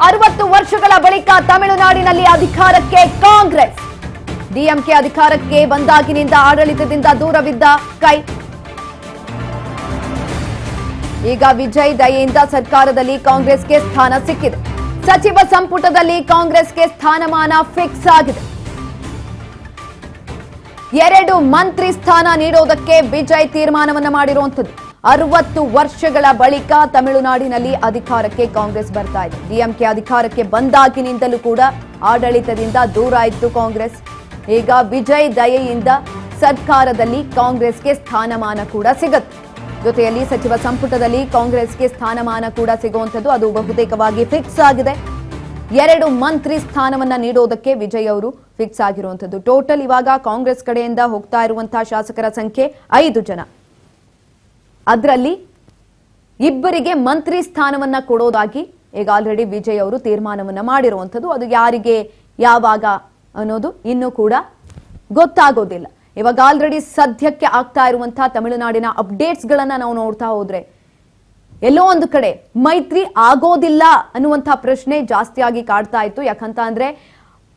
60 ವರ್ಷಗಳ ಬಳಿಕ ತಮಿಳುನಾಡಿನಲ್ಲಿ ಅಧಿಕಾರಕ್ಕೆ ಕಾಂಗ್ರೆಸ್. ಡಿಎಂಕೆ ಅಧಿಕಾರಕ್ಕೆ ಬಂದಾಗಿನಿಂದ ಆಡಳಿತದಿಂದ ದೂರವಿದ್ದ ಕೈ ಈಗ ವಿಜಯ್ ದಯೆಯಿಂದ ಸರ್ಕಾರದಲ್ಲಿ ಕಾಂಗ್ರೆಸ್ಗೆ ಸ್ಥಾನ ಸಿಕ್ಕಿದೆ. ಸಚಿವ ಸಂಪುಟದಲ್ಲಿ ಕಾಂಗ್ರೆಸ್ಗೆ ಸ್ಥಾನಮಾನ ಫಿಕ್ಸ್ ಆಗಿದೆ. 2 ಮಂತ್ರಿ ಸ್ಥಾನ ನೀಡೋದಕ್ಕೆ ವಿಜಯ್ ತೀರ್ಮಾನವನ್ನ ಮಾಡಿರುವಂತದ್ದು. 60 ವರ್ಷಗಳ ಬಳಿಕ ತಮಿಳುನಾಡಿನಲ್ಲಿ ಅಧಿಕಾರಕ್ಕೆ ಕಾಂಗ್ರೆಸ್ ಬರ್ತಾ ಇದೆ. ಡಿಎಂಕೆ ಅಧಿಕಾರಕ್ಕೆ ಬಂದಾಗಿನಿಂದಲೂ ಕೂಡ ಆಡಳಿತದಿಂದ ದೂರ ಇತ್ತು ಕಾಂಗ್ರೆಸ್. ಈಗ ವಿಜಯ್ ದಯೆಯಿಂದ ಸರ್ಕಾರದಲ್ಲಿ ಕಾಂಗ್ರೆಸ್ಗೆ ಸ್ಥಾನಮಾನ ಕೂಡ ಸಿಗುತ್ತೆ. ಜೊತೆಯಲ್ಲಿ ಸಚಿವ ಸಂಪುಟದಲ್ಲಿ ಕಾಂಗ್ರೆಸ್ಗೆ ಸ್ಥಾನಮಾನ ಕೂಡ ಸಿಗುವಂಥದ್ದು ಅದು ಬಹುತೇಕವಾಗಿ ಫಿಕ್ಸ್ ಆಗಿದೆ. 2 ಮಂತ್ರಿ ಸ್ಥಾನವನ್ನ ನೀಡೋದಕ್ಕೆ ವಿಜಯ್ ಅವರು ಫಿಕ್ಸ್ ಆಗಿರುವಂಥದ್ದು. ಟೋಟಲ್ ಇವಾಗ ಕಾಂಗ್ರೆಸ್ ಕಡೆಯಿಂದ ಹೋಗ್ತಾ ಇರುವಂತಹ ಶಾಸಕರ ಸಂಖ್ಯೆ 5 ಜನ. ಅದರಲ್ಲಿ 2 ಮಂತ್ರಿ ಸ್ಥಾನವನ್ನ ಕೊಡೋದಾಗಿ ಈಗ ಆಲ್ರೆಡಿ ವಿಜಯ್ ಅವರು ತೀರ್ಮಾನವನ್ನ ಮಾಡಿರುವಂಥದ್ದು. ಅದು ಯಾರಿಗೆ ಯಾವಾಗ ಅನ್ನೋದು ಇನ್ನೂ ಕೂಡ ಗೊತ್ತಾಗೋದಿಲ್ಲ. ಇವಾಗ ಆಲ್ರೆಡಿ ಸದ್ಯಕ್ಕೆ ಆಗ್ತಾ ಇರುವಂತಹ ತಮಿಳುನಾಡಿನ ಅಪ್ಡೇಟ್ಸ್ ಗಳನ್ನ ನಾವು ನೋಡ್ತಾ ಹೋದ್ರೆ ಎಲ್ಲೋ ಒಂದು ಕಡೆ ಮೈತ್ರಿ ಆಗೋದಿಲ್ಲ ಅನ್ನುವಂತಹ ಪ್ರಶ್ನೆ ಜಾಸ್ತಿಯಾಗಿ ಕಾಡ್ತಾ ಇತ್ತು. ಯಾಕಂತ ಅಂದ್ರೆ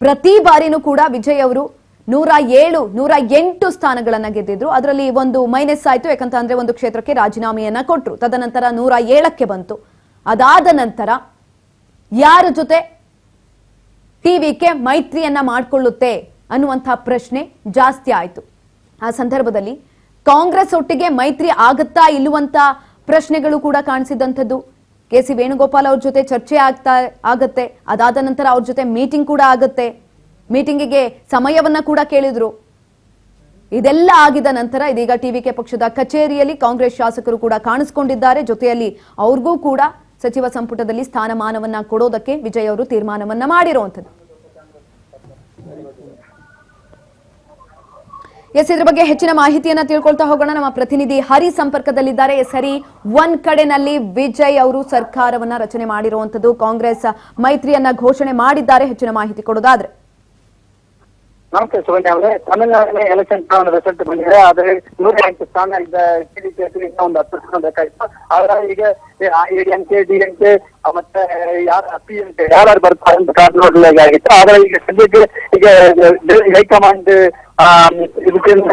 ಪ್ರತಿ ಬಾರಿನೂ ಕೂಡ ವಿಜಯ್ ಅವರು 107, 108 ಸ್ಥಾನಗಳನ್ನ ಗೆದ್ದಿದ್ರು. ಅದರಲ್ಲಿ ಒಂದು ಮೈನಸ್ ಆಯ್ತು. ಯಾಕಂತ ಅಂದ್ರೆ ಒಂದು ಕ್ಷೇತ್ರಕ್ಕೆ ರಾಜೀನಾಮೆಯನ್ನ ಕೊಟ್ರು. ತದನಂತರ 107ಕ್ಕೆ ಬಂತು. ಅದಾದ ನಂತರ ಯಾರ ಜೊತೆ ಟಿವಿಕೆ ಮೈತ್ರಿಯನ್ನ ಮಾಡಿಕೊಳ್ಳುತ್ತೆ ಅನ್ನುವಂತಹ ಪ್ರಶ್ನೆ ಜಾಸ್ತಿ ಆಯ್ತು. ಆ ಸಂದರ್ಭದಲ್ಲಿ ಕಾಂಗ್ರೆಸ್ ಒಟ್ಟಿಗೆ ಮೈತ್ರಿ ಆಗತ್ತಾ ಇಲ್ಲುವಂತ ಪ್ರಶ್ನೆಗಳು ಕೂಡ ಕಾಣಿಸಿದಂಥದ್ದು. ಕೆ ಸಿ ವೇಣುಗೋಪಾಲ್ ಅವ್ರ ಜೊತೆ ಚರ್ಚೆ ಆಗತ್ತೆ. ಅದಾದ ನಂತರ ಅವ್ರ ಜೊತೆ ಮೀಟಿಂಗ್ ಕೂಡ ಆಗತ್ತೆ. ಮೀಟಿಂಗಿಗೆ ಸಮಯವನ್ನ ಕೂಡ ಕೇಳಿದ್ರು. ಇದೆಲ್ಲ ಆಗಿದ ನಂತರ ಇದೀಗ ಟಿವಿಕೆ ಪಕ್ಷದ ಕಚೇರಿಯಲ್ಲಿ ಕಾಂಗ್ರೆಸ್ ಶಾಸಕರು ಕೂಡ ಕಾಣಿಸಿಕೊಂಡಿದ್ದಾರೆ. ಜೊತೆಯಲ್ಲಿ ಅವ್ರಿಗೂ ಕೂಡ ಸಚಿವ ಸಂಪುಟದಲ್ಲಿ ಸ್ಥಾನಮಾನವನ್ನ ಕೊಡೋದಕ್ಕೆ ವಿಜಯ್ ಅವರು ತೀರ್ಮಾನವನ್ನ ಮಾಡಿರುವಂಥದ್ದು. ಇದ್ರ ಬಗ್ಗೆ ಹೆಚ್ಚಿನ ಮಾಹಿತಿಯನ್ನ ತಿಳ್ಕೊಳ್ತಾ ಹೋಗೋಣ. ನಮ್ಮ ಪ್ರತಿನಿಧಿ ಹರಿ ಸಂಪರ್ಕದಲ್ಲಿದ್ದಾರೆ. ಹರಿ, ಒಂದ್ ಕಡೆನಲ್ಲಿ ವಿಜಯ್ ಅವರು ಸರ್ಕಾರವನ್ನ ರಚನೆ ಮಾಡಿರುವಂತದ್ದು, ಕಾಂಗ್ರೆಸ್ ಮೈತ್ರಿಯನ್ನ ಘೋಷಣೆ ಮಾಡಿದ್ದಾರೆ. ಹೆಚ್ಚಿನ ಮಾಹಿತಿ ಕೊಡೋದಾದ್ರೆ. ನಮಸ್ತೆ ಸುವರ್ಣ ಅವರೇ, ತಮಿಳುನಾಡಿನ ಎಲೆಕ್ಷನ್ ರಿಸಲ್ಟ್ ಬಂದಿದೆ. ಆದ್ರೆ 108 ಸ್ಥಾನ ಇದ್ದ ಒಂದು 10 ಸ್ಥಾನ ಬೇಕಾಗಿತ್ತು. ಆದ್ರೆ ಈಗ ಎಡಿಎಂಕೆ, ಡಿಎಂಕೆ ಮತ್ತೆ ಪಿಎಂಕೆ ಯಾರು ಬರ್ತಾರೆ ಅಂತ ಕಾದು ನೋಡಲಾಗಿತ್ತು. ಆದ್ರೆ ಈಗ ಸದ್ಯಕ್ಕೆ ಈಗ ಹೈಕಮಾಂಡ್ ಇದಕ್ಕಿಂತ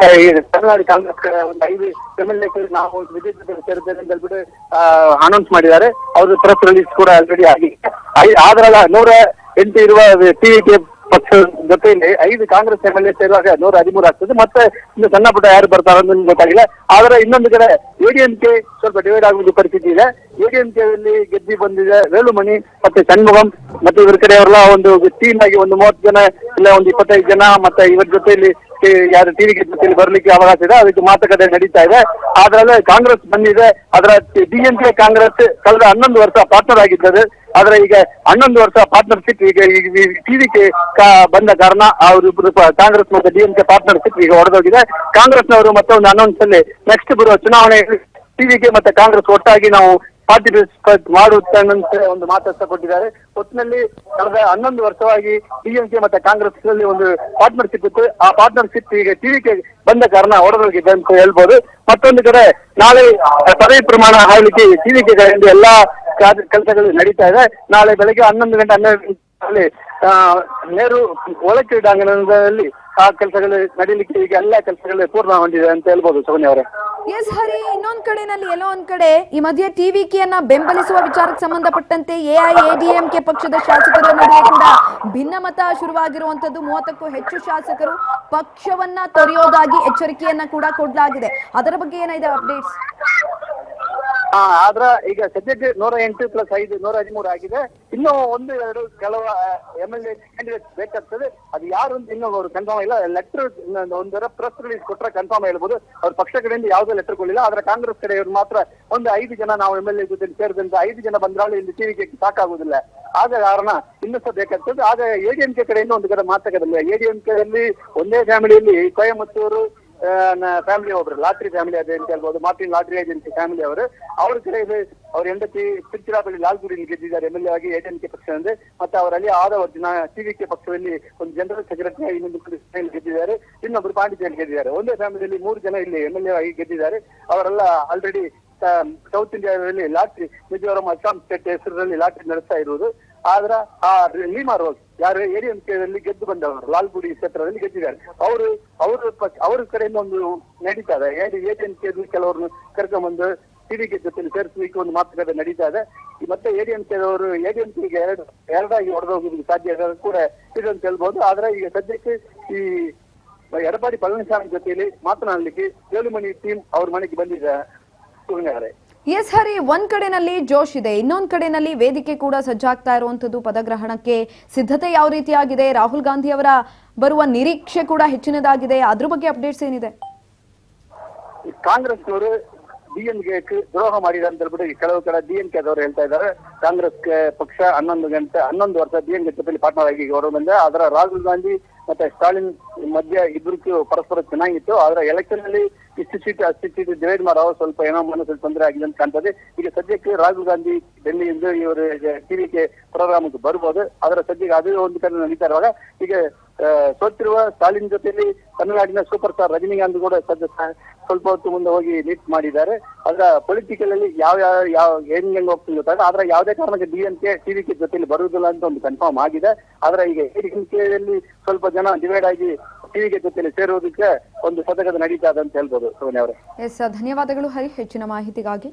ತಮಿಳುನಾಡು ಕಾಂಗ್ರೆಸ್ ಒಂದು 5 MLA ನಾವು ವಿಜೇತ ಸೇರಿದ್ದೇವೆ ಅಂತ ಹೇಳ್ಬಿಟ್ಟು ಅನೌನ್ಸ್ ಮಾಡಿದ್ದಾರೆ. ಅವ್ರ ಪ್ರೆಸ್ ರಿಲೀಸ್ ಕೂಡ ಆಲ್ರೆಡಿ ಆಗಿದೆ. ಆದ್ರಲ್ಲ 108 ಇರುವ ಟಿವಿಕೆ ಪಕ್ಷದ ಜೊತೆಯಲ್ಲಿ 5 ಕಾಂಗ್ರೆಸ್ MLA ಸೇರುವಾಗ 113 ಆಗ್ತದೆ. ಮತ್ತೆ ಇನ್ನು ಸಣ್ಣ ಪುಟ್ಟ ಯಾರು ಬರ್ತಾರೆ ಅನ್ನೋದು ಗೊತ್ತಾಗಿಲ್ಲ. ಆದ್ರೆ ಇನ್ನೊಂದು ಕಡೆ ಎಡಿಎಂಕೆ ಸ್ವಲ್ಪ ಡಿವೈಡ್ ಆಗುವ ಪರಿಸ್ಥಿತಿ ಇದೆ. ಎಡಿಎಂಕೆಯಲ್ಲಿ ಗೆದ್ದಿ ಬಂದಿದೆ ವೇಲುಮಣಿ ಮತ್ತೆ ಷಣ್ಮುಗಂ ಮತ್ತೆ ಇವ್ರ ಕಡೆ ಅವರೆಲ್ಲ ಒಂದು ಟೀಮ್ ಆಗಿ ಒಂದು 30 ಜನ ಇಲ್ಲ ಒಂದು 25 ಜನ ಮತ್ತೆ ಇವರ ಜೊತೆಯಲ್ಲಿ ಯಾರು ಟಿವಿಗೆ ಜೊತೆಯಲ್ಲಿ ಬರ್ಲಿಕ್ಕೆ ಅವಕಾಶ ಇದೆ. ಅದಕ್ಕೆ ಮಾತುಕತೆ ನಡೀತಾ ಇದೆ. ಆದ್ರೆ ಕಾಂಗ್ರೆಸ್ ಬಂದಿದೆ. ಅದರ ಡಿಎಂಕೆ ಕಾಂಗ್ರೆಸ್ ಕಳೆದ 11 ವರ್ಷ ಪಾರ್ಟ್ನರ್ ಆಗಿದ್ದಾರೆ. ಆದ್ರೆ ಈಗ 11 ವರ್ಷ ಪಾರ್ಟ್ನರ್ಶಿಪ್ ಈಗ ಟಿವಿಗೆ ಬಂದ ಕಾರಣ ಅವರಿಬ್ಬರು ಕಾಂಗ್ರೆಸ್ ಮತ್ತೆ ಡಿಎಂಕೆ ಪಾರ್ಟ್ನರ್ಶಿಪ್ ಈಗ ಹೊಡೆದೋಗಿದೆ. ಕಾಂಗ್ರೆಸ್ನವರು ಮತ್ತೊಂದು ಅನೌನ್ಸ್ ಅಲ್ಲಿ ನೆಕ್ಸ್ಟ್ ಬರುವ ಚುನಾವಣೆಯಲ್ಲಿ ಟಿವಿಗೆ ಮತ್ತೆ ಕಾಂಗ್ರೆಸ್ ಒಟ್ಟಾಗಿ ನಾವು ಪಾರ್ಟಿಸಿಪೇಟ್ ಮಾಡುತ್ತೇನೆ ಒಂದು ಮಾತನ್ನ ಕೊಟ್ಟಿದ್ದಾರೆ. ಒಟ್ಟಿನಲ್ಲಿ ಕಳೆದ 11 ವರ್ಷವಾಗಿ ಡಿಎಂಕೆ ಮತ್ತೆ ಕಾಂಗ್ರೆಸ್ ನಲ್ಲಿ ಒಂದು ಪಾರ್ಟ್ನರ್ಶಿಪ್ ಇತ್ತು. ಆ ಪಾರ್ಟ್ನರ್ಶಿಪ್ ಈಗ ಟಿವಿಗೆ ಬಂದ ಕಾರಣ ಹೊಡೆದೋಗಿದೆ ಅಂತ ಹೇಳ್ಬೋದು. ಮತ್ತೊಂದು ಕಡೆ ನಾಳೆ ಪದವಿ ಪ್ರಮಾಣ ಹಾಕಲಿಕ್ಕೆ ಟಿವಿಕೆ ಕಡೆಯಿಂದ ಎಲ್ಲಾ ಕೆಲಸಗಳು ನಡೀತಾ ಇದೆ. ನಾಳೆ ಬೆಳಗ್ಗೆ 11 ಗಂಟೆ 12 ಗಂಟೆಯಲ್ಲಿ ನೆಹರು ಒಳ ಕ್ರೀಡಾಂಗಣದಲ್ಲಿ ಆ ಕೆಲಸಗಳು ನಡೀಲಿಕ್ಕೆ ಈಗ ಎಲ್ಲಾ ಕೆಲಸಗಳು ಪೂರ್ಣ ಹೊಂದಿದೆ ಅಂತ ಹೇಳ್ಬೋದು ಸೋನಿಯಾ ಅವರೇ. ಎಸ್ ಹರಿ, ಇನ್ನೊಂದ್ ಕಡೆನಲ್ಲಿ ಎಲ್ಲೋ ಒಂದ್ ಕಡೆ ಈ ಮಧ್ಯೆ ಟಿವಿಕೆಯನ್ನ ಬೆಂಬಲಿಸುವ ವಿಚಾರಕ್ಕೆ ಸಂಬಂಧಪಟ್ಟಂತೆ ಎಐಎಡಿಎಂಕೆ ಪಕ್ಷದ ಶಾಸಕರ ನಡುವೆ ಕೂಡ ಭಿನ್ನಮತ ಶುರುವಾಗಿರುವಂತದ್ದು. 30ಕ್ಕೂ ಹೆಚ್ಚು ಶಾಸಕರು ಪಕ್ಷವನ್ನ ತೊರೆಯೋದಾಗಿ ಎಚ್ಚರಿಕೆಯನ್ನ ಕೂಡ ಕೊಡಲಾಗಿದೆ. ಅದರ ಬಗ್ಗೆ ಏನಿದೆ ಅಪ್ಡೇಟ್ಸ್? ಆದ್ರ ಈಗ ಸದ್ಯಕ್ಕೆ 108 + 5 113 ಆಗಿದೆ. ಇನ್ನೂ 1-2 ಕೆಲವು MLA ಕ್ಯಾಂಡಿಡೇಟ್ಸ್ ಬೇಕಾಗ್ತದೆ. ಅದು ಯಾರು ಅಂತ ಇನ್ನೂ ಅವರು ಕನ್ಫರ್ಮ್ ಇಲ್ಲ. ಲೆಟರ್ ಒಂದರ ಪ್ರೆಸ್ ರಿಲೀಸ್ ಕೊಟ್ಟರೆ ಕನ್ಫರ್ಮ್ ಹೇಳ್ಬೋದು. ಅವ್ರ ಪಕ್ಷ ಕಡೆಯಿಂದ ಯಾವುದೇ ಲೆಟರ್ ಕೊಡಲಿಲ್ಲ. ಆದ್ರೆ ಕಾಂಗ್ರೆಸ್ ಕಡೆಯವರು ಮಾತ್ರ ಒಂದು 5 ಜನ ನಾವು MLA ಜೊತೆ ಸೇರಿದಂತ 5 ಜನ ಬಂದ್ರೆ ಇಲ್ಲಿ ಟಿವಿಗೆ ಸಾಕಾಗುದಿಲ್ಲ. ಆದ ಕಾರಣ ಇನ್ನೂ ಬೇಕಾಗ್ತದೆ. ಆಗ ಎಡಿಎಂಕೆ ಕಡೆಯಿಂದ ಒಂದು ಕಡೆ ಮಾತುಕತೆ. ಎಡಿಎಂಕೆಯಲ್ಲಿ ಒಂದೇ ಫ್ಯಾಮಿಲಿಯಲ್ಲಿ ಕೊಯಮತ್ತೂರು ಫ್ಯಾಮಿಲಿ ಒಬ್ರು ಲಾಟ್ರಿ ಫ್ಯಾಮಿಲಿ ಅದೇ ಅಂತ ಹೇಳ್ಬೋದು. ಮಾರ್ಟಿನ್ ಲಾಟ್ರಿ ಏಜೆನ್ಸಿ ಫ್ಯಾಮಿಲಿ ಅವರು ಅವ್ರ ಕಡೆ ಅವ್ರ ಹೆಂಡತಿ ತಿರುಚಿರಾಪಳ್ಳಿ ಲಾಲ್ಗುಡಿ ಗೆದ್ದಿದ್ದಾರೆ MLA ಆಗಿ ಎಡಿಎಂಕೆ ಪಕ್ಷದಿಂದ. ಮತ್ತೆ ಅವರಲ್ಲಿ ಆದವರು ಜನ ಟಿವಿಕೆ ಪಕ್ಷದಲ್ಲಿ ಒಂದು ಜನರಲ್ ಸೆಕ್ರೆಟರಿ, ಇನ್ನೊಂದು ಗೆದ್ದಿದ್ದಾರೆ, ಇನ್ನೊಬ್ರು ಪಾಂಡಿಚೇರಿ ಗೆದ್ದಿದ್ದಾರೆ. ಒಂದೇ ಫ್ಯಾಮಿಲಿಯಲ್ಲಿ 3 ಜನ ಇಲ್ಲಿ MLA ಆಗಿ ಗೆದ್ದಿದ್ದಾರೆ. ಅವರೆಲ್ಲ ಆಲ್ರೆಡಿ ಸೌತ್ ಇಂಡಿಯಾದಲ್ಲಿ ಲಾಟ್ರಿ ಮಿಜೋರಾಂ ಅಸ್ಸಾಂ ಸ್ಟೇಟ್ ಹೆಸರಲ್ಲಿ ಲಾಟ್ರಿ ನಡೆಸ್ತಾ ಇರುವುದು. ಆದ್ರ ಆ ಲೀಮಾ ರೋಸ್ ಯಾರು ಎಡಿಎಂಕೆಯಲ್ಲಿ ಗೆದ್ದು ಬಂದವರು ಲಾಲ್ಗುಡಿ ಕ್ಷೇತ್ರದಲ್ಲಿ ಗೆದ್ದಿದ್ದಾರೆ. ಅವ್ರ ಕಡೆಯಿಂದ ಒಂದು ನಡೀತಾ ಇದೆ. ಎಡಿಎಂಕೆ ಕೆಲವ್ರನ್ನು ಕರ್ಕೊಂಡ್ಬಂದು ಟಿವಿಗೆ ಜೊತೆ ಸೇರಿಸಲಿಕ್ಕೆ ಒಂದು ಮಾತುಕತೆ ನಡೀತಾ ಇದೆ. ಮತ್ತೆ ಎಡಿಎಂಕೆದವರು ಎಡಿಎಂಕೆಗೆ ಎರಡಾಗಿ ಹೊಡೆದೋಗೋದಕ್ಕೆ ಸಾಧ್ಯ ಕೂಡ ಇದೆ ಅಂತ ಹೇಳ್ಬೋದು. ಆದ್ರೆ ಈಗ ಸದ್ಯಕ್ಕೆ ಈ ಎಡಪಾಡಿ ಪಳನಿಸ್ವಾಮಿ ಜೊತೆಯಲ್ಲಿ ಮಾತನಾಡಲಿಕ್ಕೆ ಏಳುಮನಿ ಟೀಮ್ ಅವ್ರ ಮನೆಗೆ ಬಂದಿದ್ದಾರೆ. ಎಸ್ ಹರಿ, ಒಂದ್ ಕಡೆನಲ್ಲಿ ಜೋಶ್ ಇದೆ, ಇನ್ನೊಂದ್ ಕಡೆನಲ್ಲಿ ವೇದಿಕೆ ಕೂಡ ಸಜ್ಜಾಗ್ತಾ ಇರುವಂತದ್ದು. ಪದಗ್ರಹಣಕ್ಕೆ ಸಿದ್ಧತೆ ಯಾವ ರೀತಿಯಾಗಿದೆ? ರಾಹುಲ್ ಗಾಂಧಿ ಅವರ ಬರುವ ನಿರೀಕ್ಷೆ ಕೂಡ ಹೆಚ್ಚಿನದಾಗಿದೆ. ಅದ್ರ ಬಗ್ಗೆ ಅಪ್ಡೇಟ್ಸ್ ಏನಿದೆ? ಕಾಂಗ್ರೆಸ್ನವರು ಡಿಎಂಕೆ ದ್ರೋಹ ಮಾಡಿದ್ದಾರೆ ಅಂತ ಹೇಳ್ಬಿಟ್ಟು ಕೆಲವು ಕಡೆ ಡಿಎಂಕೆ ಅದವರು ಹೇಳ್ತಾ ಇದ್ದಾರೆ. ಕಾಂಗ್ರೆಸ್ ಪಕ್ಷ 11 ವರ್ಷ ಡಿಎಂಕೆ ಜೊತೆಲಿ ಪಾರ್ಟ್ನರ್ ಆಗಿ ಹೊರ ಬಂದ. ಅದರ ರಾಹುಲ್ ಗಾಂಧಿ ಮತ್ತೆ ಸ್ಟಾಲಿನ್ ಮಧ್ಯ ಇಬ್ಬರಿಗೂ ಪರಸ್ಪರ ಚೆನ್ನಾಗಿತ್ತು. ಆದ್ರೆ ಎಲೆಕ್ಷನ್ ಅಲ್ಲಿ ಇಷ್ಟು ಸೀಟ್ ಡಿವೈಡ್ ಮಾಡೋ ಸ್ವಲ್ಪ ಏನೋ ಮನಸ್ಸಲ್ಲಿ ತೊಂದರೆ ಆಗಿದೆ ಅಂತ ಕಾಣ್ತದೆ. ಈಗ ಸದ್ಯಕ್ಕೆ ರಾಹುಲ್ ಗಾಂಧಿ ಡೆಲ್ಲಿಯಿಂದ ಇವರು ಟಿವಿಗೆ ಪ್ರೋಗ್ರಾಮ್ಗೆ ಬರ್ಬೋದು. ಅದರ ಸದ್ಯಕ್ಕೆ ಅದು ಒಂದು ಕಡೆ ನಡೀತಾ ಇರುವಾಗ ಈಗ ಸೋತಿರುವ ಸ್ಟಾಲಿನ್ ಜೊತೆಲಿ ತಮಿಳುನಾಡಿನ ಸೂಪರ್ ಸ್ಟಾರ್ ರಜನಿಕಾಂತ್ ಕೂಡ ಸ್ವಲ್ಪ ಹೊತ್ತು ಮುಂದೆ ಹೋಗಿ ಮೀಟ್ ಮಾಡಿದ್ದಾರೆ. ಅದರ ಪೊಲಿಟಿಕಲ್ ಅಲ್ಲಿ ಯಾವ ಹೆಂಗ್ ಹೋಗ್ತಿಲ್ಲ ಗೊತ್ತಾಗ. ಆದ್ರೆ ಯಾವುದೇ ಕಾರಣಕ್ಕೆ ಡಿಎಂಕೆ ಟಿವಿಕೆ ಜೊತೆಲಿ ಬರುವುದಿಲ್ಲ ಅಂತ ಒಂದು ಕನ್ಫರ್ಮ್ ಆಗಿದೆ. ಆದ್ರೆ ಈಗ ಎಡಿಎಂಕೆಯಲ್ಲಿ ಸ್ವಲ್ಪ ಜನ ಡಿವೈಡ್ ಆಗಿ ಟಿವಿಗೆ ಜೊತೆಲಿ ಸೇರುವುದಕ್ಕೆ ಒಂದು ಸದಗದ ನಡೀತಾ ಇದೆ ಅಂತ ಹೇಳ್ಬೋದು. ಸೋನಿಯಾ ಅವರೇ, ಎಸ್, ಧನ್ಯವಾದಗಳು ಹರಿ ಹೆಚ್ಚಿನ ಮಾಹಿತಿಗಾಗಿ.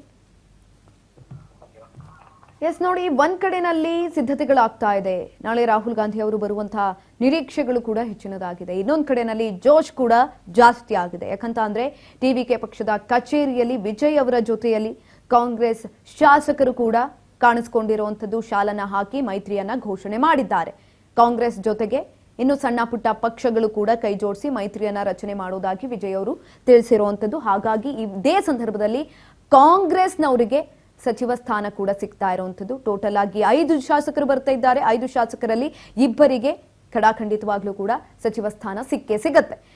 ಎಸ್ ನೋಡಿ, ಒಂದ್ ಕಡೆನಲ್ಲಿ ಸಿದ್ಧತೆಗಳಾಗ್ತಾ ಇದೆ. ನಾಳೆ ರಾಹುಲ್ ಗಾಂಧಿ ಅವರು ಬರುವಂತಹ ನಿರೀಕ್ಷೆಗಳು ಕೂಡ ಹೆಚ್ಚಿನದಾಗಿದೆ. ಇನ್ನೊಂದ್ ಕಡೆನಲ್ಲಿ ಜೋಶ್ ಕೂಡ ಜಾಸ್ತಿ ಆಗಿದೆ. ಯಾಕಂತ ಅಂದ್ರೆ ಟಿವಿಕೆ ಪಕ್ಷದ ಕಚೇರಿಯಲ್ಲಿ ವಿಜಯ್ ಅವರ ಜೊತೆಯಲ್ಲಿ ಕಾಂಗ್ರೆಸ್ ಶಾಸಕರು ಕೂಡ ಕಾಣಿಸಿಕೊಂಡಿರುವಂತದ್ದು. ಶಾಲನ ಹಾಕಿ ಮೈತ್ರಿಯನ್ನ ಘೋಷಣೆ ಮಾಡಿದ್ದಾರೆ. ಕಾಂಗ್ರೆಸ್ ಜೊತೆಗೆ ಇನ್ನು ಸಣ್ಣ ಪುಟ್ಟ ಪಕ್ಷಗಳು ಕೂಡ ಕೈ ಜೋಡಿಸಿ ಮೈತ್ರಿಯನ್ನ ರಚನೆ ಮಾಡುವುದಾಗಿ ವಿಜಯ್ ಅವರು ತಿಳಿಸಿರುವಂತದ್ದು. ಹಾಗಾಗಿ ಇದೇ ಸಂದರ್ಭದಲ್ಲಿ ಕಾಂಗ್ರೆಸ್ನವರಿಗೆ ಸಚಿವ ಸ್ಥಾನ ಕೂಡ ಸಿಗ್ತಾ ಇರುವಂತದ್ದು. ಟೋಟಲ್ ಆಗಿ 5 ಶಾಸಕರು ಬರ್ತಾ ಇದ್ದಾರೆ. 5 ಶಾಸಕರಲ್ಲಿ 2 ಖಡಾಖಂಡಿತವಾಗ್ಲೂ ಕೂಡ ಸಚಿವ ಸ್ಥಾನ ಸಿಕ್ಕೇ ಸಿಗತ್ತೆ.